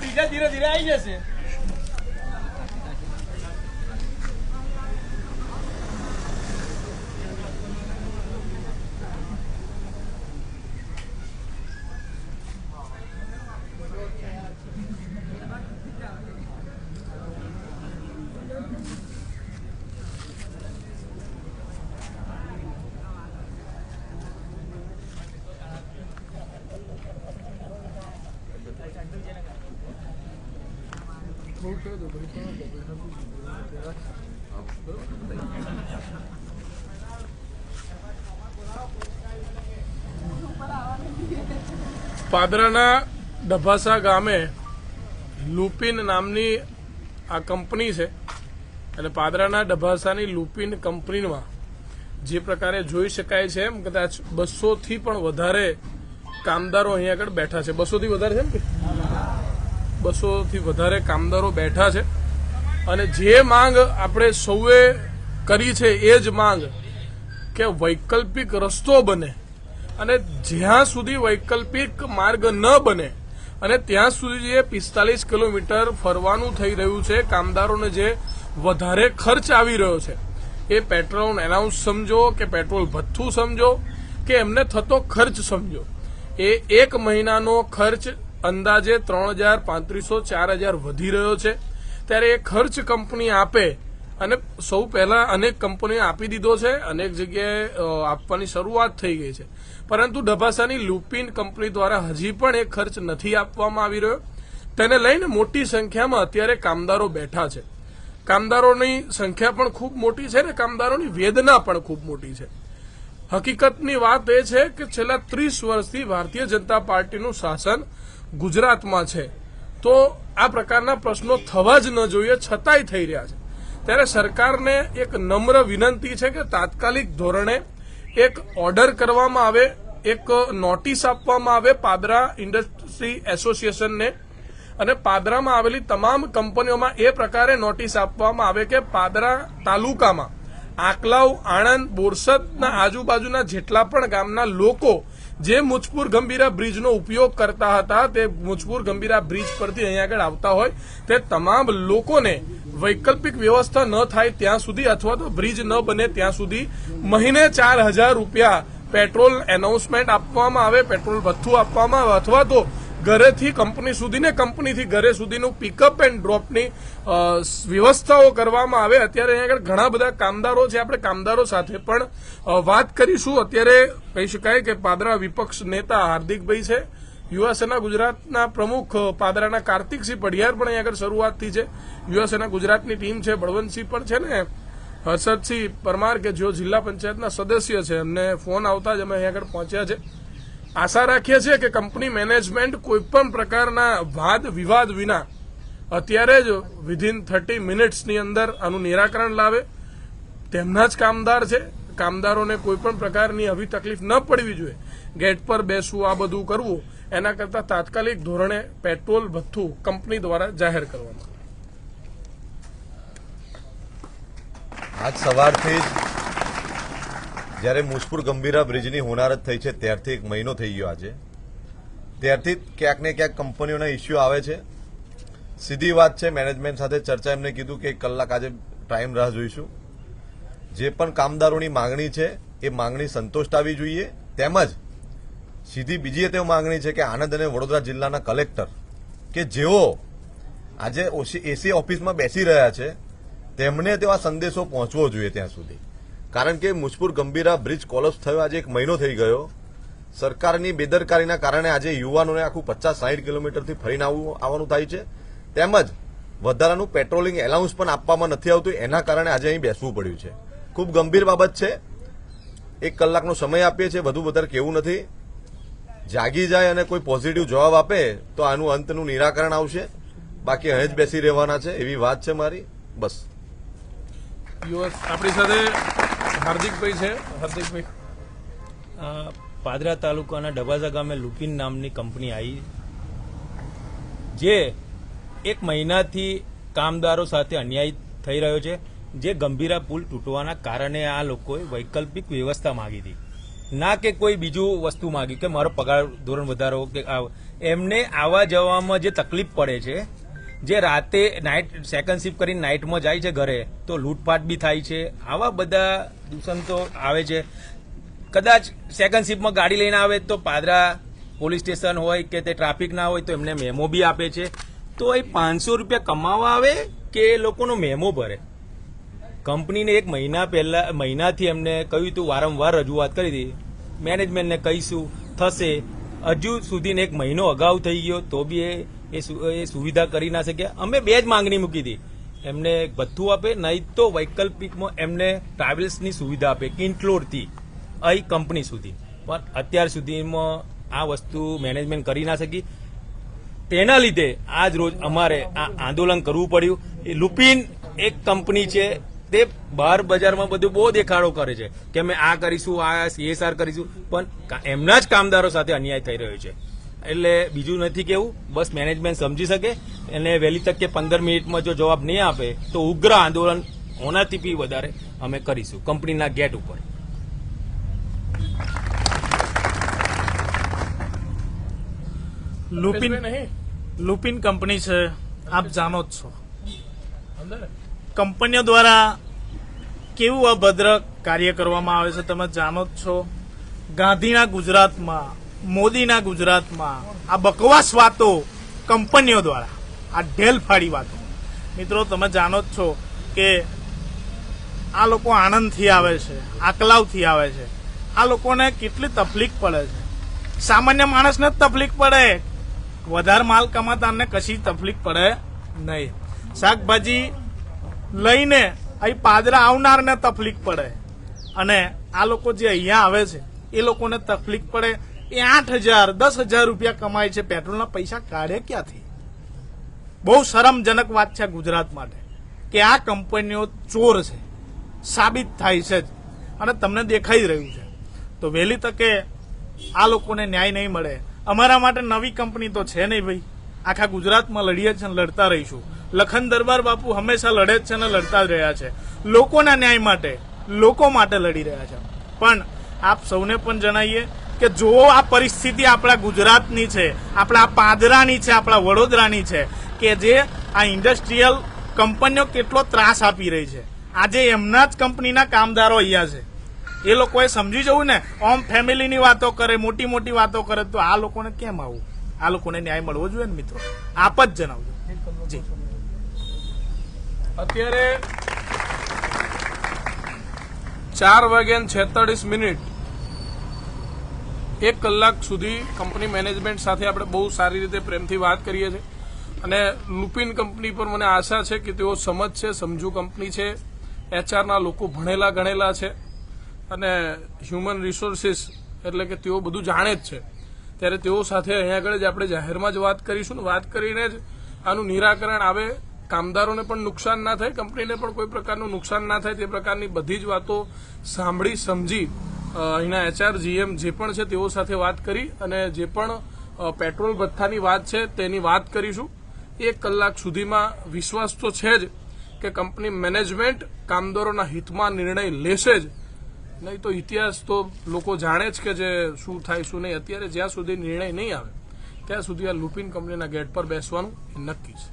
બીજા ધીરે ધીરે આવી જશે. પાદરાના ડભાસા ગામે લુપિન નામની આ કંપની છે અને પાદરાના ડભાસાની લુપિન કંપનીમાં જે પ્રકારે જોઈ શકાય છે એમ કદાચ 200 થી પણ વધારે કામદારો અહીંયા આગળ બેઠા છે. 200 થી વધારે છે ને? 200 થી વધારે કામદારો બેઠા છે અને જે માંગ આપણે સૌએ કરી છે એ જ માંગ કે વૈકલ્પિક રસ્તો બને અને જ્યાં સુધી વૈકલ્પિક માર્ગ ન બને અને ત્યાં સુધી જે 45 કિલોમીટર ફરવાનું થઈ રહ્યું છે, કામદારોને જે વધારે ખર્ચ આવી રહ્યો છે, એ પેટ્રોલ એનાઉન્સ સમજો કે પેટ્રોલ ભથ્થું સમજો કે એમને થતો ખર્ચ સમજો, એ એક મહિનાનો ખર્ચ અંદાજે 3,000, 3,500, 4,000 વધી રહ્યો છે. ત્યારે એ ખર્ચ કંપની આપે અને સૌ પહેલા અનેક કંપનીઓ આપી દીધો છે, અનેક જગ્યાએ આપવાની શરૂઆત થઈ ગઈ છે, પરંતુ ડભાસાની લુપિન કંપની દ્વારા હજી પણ એ ખર્ચ નથી આપવામાં આવી રહ્યો. તેને લઈને મોટી સંખ્યામાં અત્યારે કામદારો બેઠા છે. કામદારોની સંખ્યા પણ ખૂબ મોટી છે ને કામદારોની વેદના પણ ખૂબ મોટી છે. હકીકતની વાત એ છે કે છેલ્લા 30 વર્ષથી ભારતીય જનતા પાર્ટીનું શાસન ગુજરાતમાં છે, તો આ પ્રકારના પ્રશ્નો થવા જ ન જોઈએ, છતાંય થઈ રહ્યા છે. ત્યારે સરકારને એક નમ્ર વિનંતી છે કે તાત્કાલિક ધોરણે એક ઓર્ડર કરવામાં આવે, એક નોટિસ આપવામાં આવે પાદરા ઇન્ડસ્ટ્રી એસોસિએશનને અને પાદરામાં આવેલી તમામ કંપનીઓમાં એ પ્રકારે નોટિસ આપવામાં આવે કે પાદરા તાલુકામાં આકલાવ, આણંદ, બોરસદના આજુબાજુના જેટલા પણ ગામના લોકો જે મુજપુર ગંભીરા બ્રિજનો ઉપયોગ કરતા હતા, તે મુજપુર ગંભીરા બ્રિજ પરથી અહીંયા આગળ આવતા હોય તે તમામ લોકોને વૈકલ્પિક વ્યવસ્થા ન થાય ત્યાં સુધી અથવા તો બ્રિજ ન બને ત્યાં સુધી મહિને 4,000 રૂપિયા પેટ્રોલ એનાઉન્સમેન્ટ આપવામાં આવે, પેટ્રોલ ભથ્થું આપવામાં આવે અથવા તો ઘરેથી કંપની સુધી ને કંપનીથી ઘરે સુધીનું પિકઅપ એન્ડ ડ્રોપની વ્યવસ્થાઓ કરવામાં આવે. અત્યારે અહીંયા આગળ ઘણા બધા કામદારો છે, આપણે કામદારો સાથે પણ વાત કરીશું. અત્યારે કહી શકાય કે પાદરા વિપક્ષ નેતા હાર્દિકભાઈ છે, યુવા સેના ગુજરાતના પ્રમુખ પાદરાના કાર્તિકસિંહ પઢિયાર પણ અહીંયા આગળ શરૂઆતથી છે, યુવા સેના ગુજરાતની ટીમ છે, બળવંતસિંહ પણ છે ને હર્ષદસિંહ પરમાર કે જેઓ જિલ્લા પંચાયતના સદસ્ય છે, એમને ફોન આવતા જ અમે અહીંયા આગળ પહોંચ્યા છે. આશા રાખીએ છીએ કે કંપની મેનેજમેન્ટ કોઈપણ પ્રકારના વાદ વિવાદ વિના અત્યારે જ વિધિન 30 મિનિટ્સની અંદર આનું નિરાકરણ લાવે. તેમના જ કામદાર છે, કામદારોને કોઈપણ પ્રકારની આવી તકલીફ ન પડવી જોઈએ, ગેટ પર બેસવું, આ બધું કરવું, એના કરતા તાત્કાલિક ધોરણે પેટ્રોલ ભથ્થું કંપની દ્વારા જાહેર કરવામાં આવે. આજ સવારથી જ જ્યારે મુજપુર ગંભીરા બ્રિજની હોનારત થઈ છે ત્યારથી 1 મહિનો થઈ ગયો આજે, ત્યારથી ક્યાંક ને ક્યાંક કંપનીઓના ઇસ્યુ આવે છે. સીધી વાત છે, મેનેજમેન્ટ સાથે ચર્ચા એમને કીધું કે 1 કલાક આજે ટાઈમ રાહ જોઈશું. જે પણ કામદારોની માંગણી છે એ માંગણી સંતોષ આવી જોઈએ. તેમજ સીધી બીજી તે માંગણી છે કે આણંદ અને વડોદરા જિલ્લાના કલેક્ટર કે જેઓ આજે એસી ઓફિસમાં બેસી રહ્યા છે તેમને તેવા સંદેશો પહોંચવો જોઈએ ત્યાં સુધી. કારણ કે મુજપુર ગંભીરા બ્રિજ કોલેપ્સ થયો આજે 1 મહિનો થઈ ગયો. સરકારની બેદરકારીના કારણે આજે યુવાનોને આખું 50-60 કિલોમીટરથી ફરીને આવવાનું થાય છે. તેમજ વધારાનું પેટ્રોલિંગ એલાઉન્સ પણ આપવામાં નથી આવતું, એના કારણે આજે અહીં બેસવું પડ્યું છે. ખૂબ ગંભીર બાબત છે. 1 કલાકનો સમય આપીએ છીએ, વધુ વધારે કેવું નથી. જાગી જાય અને કોઈ પોઝિટિવ જવાબ આપે તો આનું અંતનું નિરાકરણ આવશે, બાકી અહીં જ બેસી રહેવાના છે એવી વાત છે મારી. બસ. આપણી સાથે હાર્દિકભાઈ છે. હાર્દિકભાઈ, પાદરા તાલુકાના ડભાસા ગામે લુપિન નામની કંપની આવી, જે 1 મહિનાથી કામદારો સાથે અન્યાય થઈ રહ્યો છે. જે ગંભીરા પુલ તૂટવાના કારણે આ લોકોએ વૈકલ્પિક વ્યવસ્થા માંગી હતી. ના કે કોઈ બીજું વસ્તુ માંગ્યું કે મારો પગાર ધોરણ વધારો કે એમને આવવા જવામાં જે તકલીફ પડે છે, જે રાતે નાઇટ સેકન્ડ શિફ્ટ કરીને નાઇટમાં જાય છે ઘરે, તો લૂંટફાટ બી થાય છે. આવા બધા દૂષણો આવે છે. કદાચ સેકન્ડ શિફ્ટમાં ગાડી લઈને આવે તો પાદરા પોલીસ સ્ટેશન હોય કે તે ટ્રાફિક ના હોય તો એમને મેમો બી આપે છે. તો એ 500 રૂપિયા કમાવા આવે કે એ લોકોનો મેમો ભરે? કંપનીને એક મહિનાથી એમને કહ્યું હતું, વારંવાર રજૂઆત કરી હતી, મેનેજમેન્ટને કહીશું થશે, હજુ સુધીને 1 મહિનો અગાઉ થઈ ગયો તો બી એ સુવિધા કરી ના શક્યા. અમે 2 જ માંગણી મૂકી હતી, એમને ભથ્થું આપે, નહીં તો વૈકલ્પિકમાં એમને ટ્રાવેલ્સની સુવિધા આપે કિંટલોડથી અહીં કંપની સુધી. પણ અત્યાર સુધીમાં આ વસ્તુ મેનેજમેન્ટ કરી ના શકી. તેના લીધે આજ રોજ અમારે આ આંદોલન કરવું પડ્યું. એ લુપિન એક કંપની છે, તે બહાર બજારમાં બધું બહુ દેખાડો કરે છે કે અમે આ કરીશું, આ CSR કરીશું, પણ એમના જ કામદારો સાથે અન્યાય થઈ રહ્યો છે. એટલે બીજું નથી કેવું, બસ મેનેજમેન્ટ સમજી શકે અને વહેલી તકે 15 મિનિટમાં જો જવાબ નહીં આપે તો ઉગ્ર આંદોલન હોનાથી બી વધારે અમે કરીશું કંપનીના ગેટ ઉપર. લુપિન કંપની છે, આપ જાણો જ છો. કંપનીઓ દ્વારા કેવું અભદ્ર કાર્ય કરવામાં આવે છે તમે જાણો જ છો. ગાંધીના ગુજરાતમાં, મોદીના ગુજરાતમાં આ બકવાસ વાતો કંપનીઓ દ્વારા, આ ઢેલ ફાડી વાતો. મિત્રો તમે જાણો જ છો કે આ લોકો આણંદથી આવે છે, આકલાવથી આવે છે. આ લોકોને કેટલી તકલીફ પડે છે. સામાન્ય માણસને જ તકલીફ પડે, વધારે માલ કમાતાને કશી તકલીફ પડે નહીં. શાકભાજી લઈને અહીં પાદરા આવનારને તકલીફ પડે, અને આ લોકો જે અહીંયા આવે છે એ લોકોને તકલીફ પડે. એ 8,000 10,000 રૂપિયા કમાય છે, પેટ્રોલના પૈસા કાઢે ક્યાંથી? બહુ શરમજનક વાત છે ગુજરાત માટે કે આ કંપનીઓ ચોર છે, સાબિત થાય છે જ, અને તમને દેખાઈ રહ્યું છે. તો વહેલી તકે આ લોકોને ન્યાય નહીં મળે. અમારા માટે નવી કંપની તો છે નહીં ભાઈ, આખા ગુજરાતમાં લડીએ છીએ અને લડતા રહીશું. લખન દરબાર બાપુ હંમેશા લડે જ છે અને લડતા જ રહ્યા છે, લોકોના ન્યાય માટે, લોકો માટે લડી રહ્યા છે. પણ આપ સૌને પણ જણાવીએ કે જો આ પરિસ્થિતિ આપણા ગુજરાતની છે, આપણા પાદરાની છે, આપણા વડોદરાની છે, કે જે આ ઇન્ડસ્ટ્રીયલ કંપનીઓ કેટલો ત્રાસ આપી રહી છે. આજે એમના જ કંપનીના કામદારો અહીંયા છે, એ લોકોએ સમજી જવું ને. ઓમ ફેમિલીની વાતો કરે, મોટી મોટી વાતો કરે, તો આ લોકોને કેમ આવું? આ લોકોને ન્યાય મળવો જોઈએ ને મિત્રો, આપ જ જણાવજો. જી, અત્યારે 4:46 1 કલાક સુધી કંપની મેનેજમેન્ટ સાથે આપણે બહુ સારી રીતે પ્રેમથી વાત કરીએ છીએ, અને લુપિન કંપની પર મને આશા છે કે તેઓ સમજશે, સમજુ કંપની છે, HR ના લોકો ભણેલા ગણેલા છે, અને હ્યુમન રિસોર્સિસ એટલે કે તેઓ બધું જાણે જ છે. ત્યારે તેઓ સાથે અહીંયા આગળ જ આપણે જાહેરમાં જ વાત કરીશું ને વાત કરીને જ આનું નિરાકરણ આવે, કામદારોને પણ નુકસાન ના થાય, કંપનીને પણ કોઈ પ્રકારનું નુકસાન ના થાય, તે પ્રકારની બધી જ વાતો સાંભળી સમજી અહીંના HR GM જે પણ છે તેઓ સાથે વાત કરી અને જે પણ પેટ્રોલ ભથ્થાની વાત છે તેની વાત કરીશું. 1 કલાક સુધીમાં વિશ્વાસ તો છે જ કે કંપની મેનેજમેન્ટ કામદારોના હિતમાં નિર્ણય લેશે જ, નહીં તો ઇતિહાસ તો લોકો જાણે જ કે જે શું થાય શું નહીં. અત્યારે જ્યાં સુધી નિર્ણય નહીં આવે ત્યાં સુધી આ લુપિન કંપનીના ગેટ પર બેસવાનું એ નક્કી છે.